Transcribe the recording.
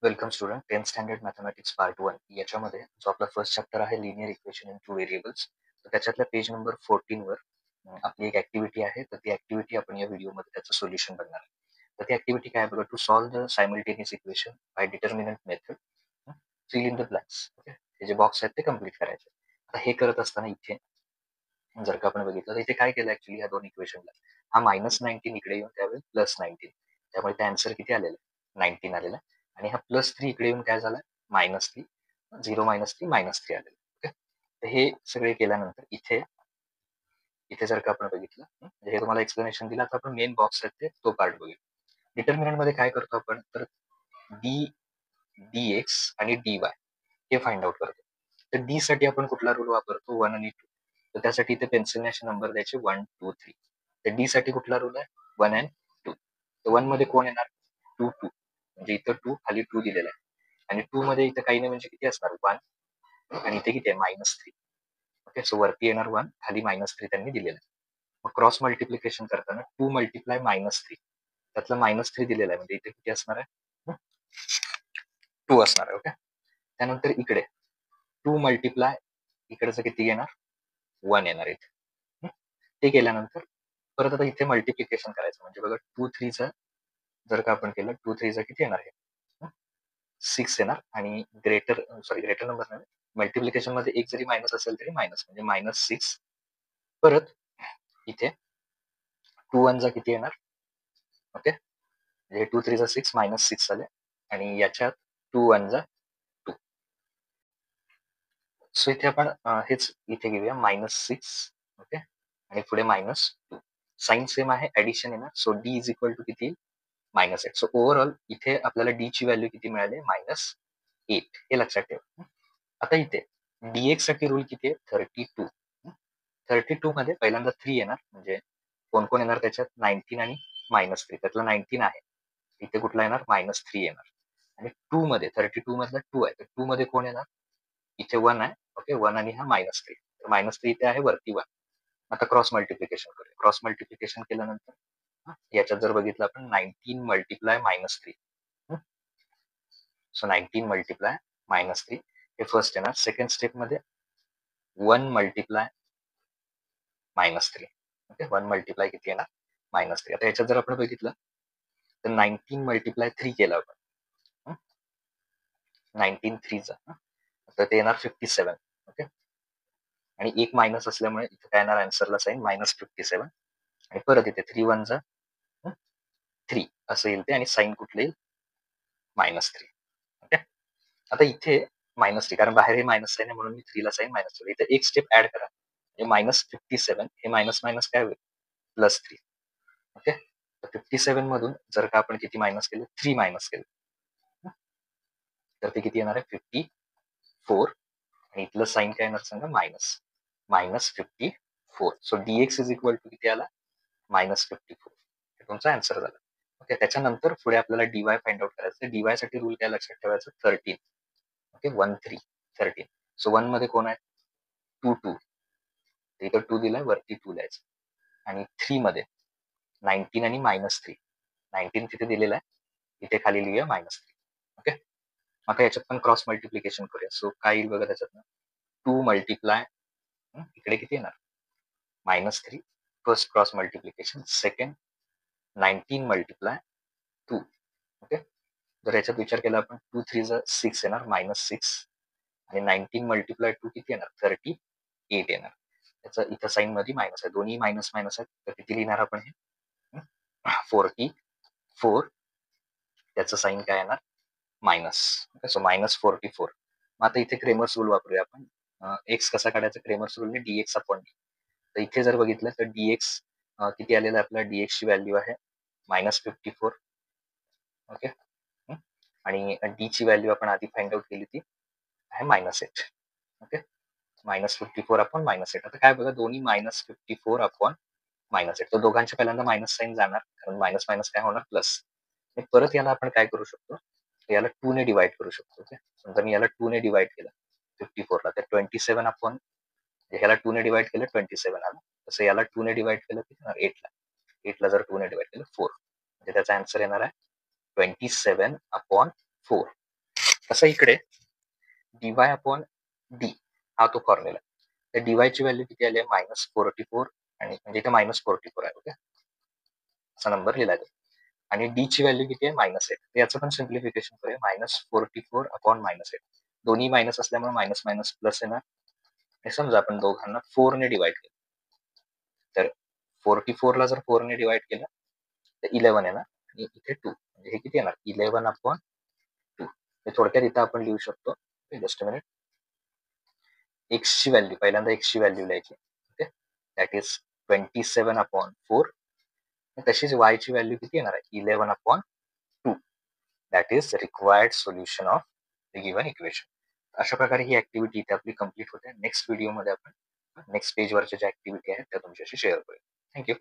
Welcome student 10th standard mathematics part 1 याच्यामध्ये जो आपला फर्स्ट चॅप्टर आहे linear equation in two variables तर त्याच्यातल्या पेज नंबर 14 वर आपली एक ऍक्टिव्हिटी आहे तर ती ऍक्टिव्हिटी आपण या व्हिडिओमध्ये त्याचं सोल्युशन बघणार आहे. तर ती ऍक्टिव्हिटी काय बघा to solve the simultaneous equation by determinant method fill in the blanks. Okay, हे जे बॉक्स आहेत ते कम्प्लीट करायचे. आता हे करत असताना इथे जर का आपण बघितलं तर इथे काय केलं ऍक्च्युली ह्या दोन इक्वेशनला हा -19 इकडे येऊन त्यावेळी +19 त्यामुळे त्या आन्सर किती आलेला 19 आलेला आणि हा +3 इकडे येऊन काय झाला -3 0 -3 -3 आलेलं. ओके, तर हे सगळे केल्यानंतर इथे इथे जर का आपण बघितलं म्हणजे हे तुम्हाला एक्सप्लेनेशन दिलं आता आपण मेन बॉक्स आहेत ते तो पार्ट बघूया. डिटर्मिनंट मध्ये काय करतो आपण तर डी dx आणि dy हे फाइंड आउट करतो. तर डी साठी आपण कुठला रूल वापरतो 1 आणि 2. तर त्यासाठी इथे पेन्सिलने असे नंबर द्यायचे 1 2 3. तर डी साठी कुठला रूल आहे 1 अँड 2. तर 1 मध्ये कोण येणार 2 2 म्हणजे इथं 2 खाली 2 दिलेला आहे आणि 2 मध्ये इथं काही नाही म्हणजे किती असणार 1 आणि इथे किती आहे -3. ओके, सो वरती येणार 1 खाली -3 त्यांनी दिलेलं आहे. मग क्रॉस मल्टिप्लिकेशन करताना 2 मल्टिप्लाय -3 त्यातलं -3 दिलेलं आहे म्हणजे इथे किती असणार आहे 2 असणार आहे. ओके, त्यानंतर इकडे 2 मल्टिप्लाय इकडचं किती येणार 1 येणार इथे. ते केल्यानंतर परत आता इथे मल्टिप्लिकेशन करायचं म्हणजे बघा 2 3 जर का आपण केलं 2 3 किती येणार आहे 6 येणार आणि ग्रेटर नंबर नाही मल्टिप्लिकेशन मध्ये एक जरी मायनस असेल तरी मायनस म्हणजे -6. परत इथे 2 1 किती येणार ओके म्हणजे 2 3 6 -6 आले आणि याच्यात 2 1 2. सो इथे आपण हेच इथे घेऊया -6 ओके आणि पुढे -2. साइन सेम आहे ऍडिशन येणार so D is equal to किती -8. सो ओव्हरऑल इथे आपल्याला डी ची व्हॅल्यू किती मिळाली -8 हे लक्षात ठेवा. आता इथे dx साठी रूल किती आहे 32. 32 मध्ये पहिल्यांदा 3 येणार म्हणजे कोण कोण येणार त्याच्यात 19 आणि -3 त्यातला 19 आहे इथे कुठला येणार -3 येणार आणि 2 मध्ये 32 मधला 2 आहे तर 2 मध्ये कोण येणार इथे 1 आहे. ओके, 1 आणि हा -3 तर -3 इथे आहे वरती 1. आता क्रॉस मल्टिप्लिकेशन करूया. क्रॉस मल्टिप्लिकेशन केल्यानंतर याच्यात जर बघितलं आपण 19 मल्टिप्लाय -3 सो 19 मल्टिप्लाय -3 हे फर्स्ट येणार. सेकंड स्टेप मध्ये 1 मल्टिप्लाय -3 ओके 1 मल्टिप्लाय किती येणार -3. आता याच्यात जर आपण बघितलं तर 19 मल्टिप्लाय 3 केलं आपण 19 3 तर ते येणार 57. ओके, आणि एक मायनस असल्यामुळे इथे काय येणार आन्सरला साईन -57 आणि परत इथे 3 1 3 असं येईल ते आणि साईन कुठलं येईल -3. ओके, आता इथे -3 कारण बाहेर हे मायनस साईन आहे म्हणून मी 3 ला साईन मायनस ठेवलं. इथे एक स्टेप ऍड करा म्हणजे -57 हे मायनस मायनस काय होईल +3. ओके, तर 57 मधून जर का आपण किती मायनस केलं 3 मायनस केलं तर ते किती येणार आहे 54 आणि इथलं साईन काय येणार सांगा -54. So dx is equal to किती आला -54. हे तुमचा आन्सर झाला. ओके, त्याच्यानंतर पुढे आपल्याला dy फाइंड आउट करायचं. dy साठी रूल काय लक्षात ठेवायचं 13. ओके 1 3 13. सो 1 मध्ये कोण आहे 2 2 इथं 2 दिलाय वरती 2 लिहायचं आणि 3 मध्ये 19 आणि -3 19 तिथे दिलेलं आहे इथे खाली लिहूया -3. ओके, आता याच्यात पण क्रॉस मल्टिप्लिकेशन करूया. सो काय येईल बघा त्याच्यात 2 मल्टिप्लाय इकडे किती येणार -3 first cross multiplication. Second 19 multiply 2. Okay, जर याच्यात विचार केला आपण 2 3 6 येणार -6 आणि 19 मल्टिप्लाय 2 किती येणार 38 येणार. त्याचं इथं साईन मध्ये मायनस आहे दोन्ही मायनस मायनस आहे तर किती लिहिणार आपण हे 44 त्याचं साईन काय येणार मायनस. सो -44. मग आता इथे क्रेमर्स रूल वापरूया आपण. एक्स कसा काढायचा क्रेमर्स रूलने dx अपॉन डी. तर इथे जर बघितलं तर dx किती आलेलं आहे आपल्याला dx ची व्हॅल्यू आहे -54. ओके, आणि डी ची व्हॅल्यू आपण आधी फाइंड आउट केली ती आहे -8. Okay, -54 upon -8. आता काय बघा दोन्ही -54 अपॉन -8 तर दोघांच्या पहिल्यांदा मायनस साईन जाणार कारण मायनस मायनस काय होणार प्लस. परत याला आपण काय करू शकतो याला 2 ने डिवाइड करू शकतो. ओके, समजा मी याला 2 ने डिवाइड केलं 54 ला तर 27 अपॉन ह्याला 2 ने डिवाइड केलं 27 आलं. तसं याला 2 ने डिवाइड केलं किती 8 ला 8 ला जर 2 ने डिवाइड केलं 4 म्हणजे त्याचा आन्सर येणार आहे 27 अपॉन 4. तसं इकडे dy अपॉन डी हा तो फॉर्म्युला. तर dy ची व्हॅल्यू किती आली आहे -44 आणि म्हणजे इथे -44 आहे. ओके, असा नंबर लिहिला आहे. आणि डी ची व्हॅल्यू किती आहे -8. याचं पण सिम्प्लिफिकेशन करूया. -44 अपॉन -8 दोन्ही मायनस असल्यामुळे मायनस मायनस प्लस येणार. आणि समजा आपण दोघांना 4 ने डिवाइड केलं, तर 44 ला जर 4 ने डिवाइड केलं तर 11 येणार आणि इथे 2 म्हणजे हे किती येणार 11 अपॉन 2. हे थोडक्यात इथं आपण लिहू शकतो. Just minute. एक्स ची व्हॅल्यू पहिल्यांदा एक्स ची व्हॅल्यू लिहायची. Okay, that is 27 upon 4. तशीच y ची व्हॅल्यू किती येणार आहे 11 upon 2. That is required solution of the given equation. अशा प्रकारे ही ऍक्टिव्हिटी इथे आपली कंप्लीट होते. नेक्स्ट व्हिडिओमध्ये आपण नेक्स्ट पेजवरच्या ज्या ऍक्टिव्हिटी आहेत त्या तुमच्याशी शेअर करूया. थँक्यू.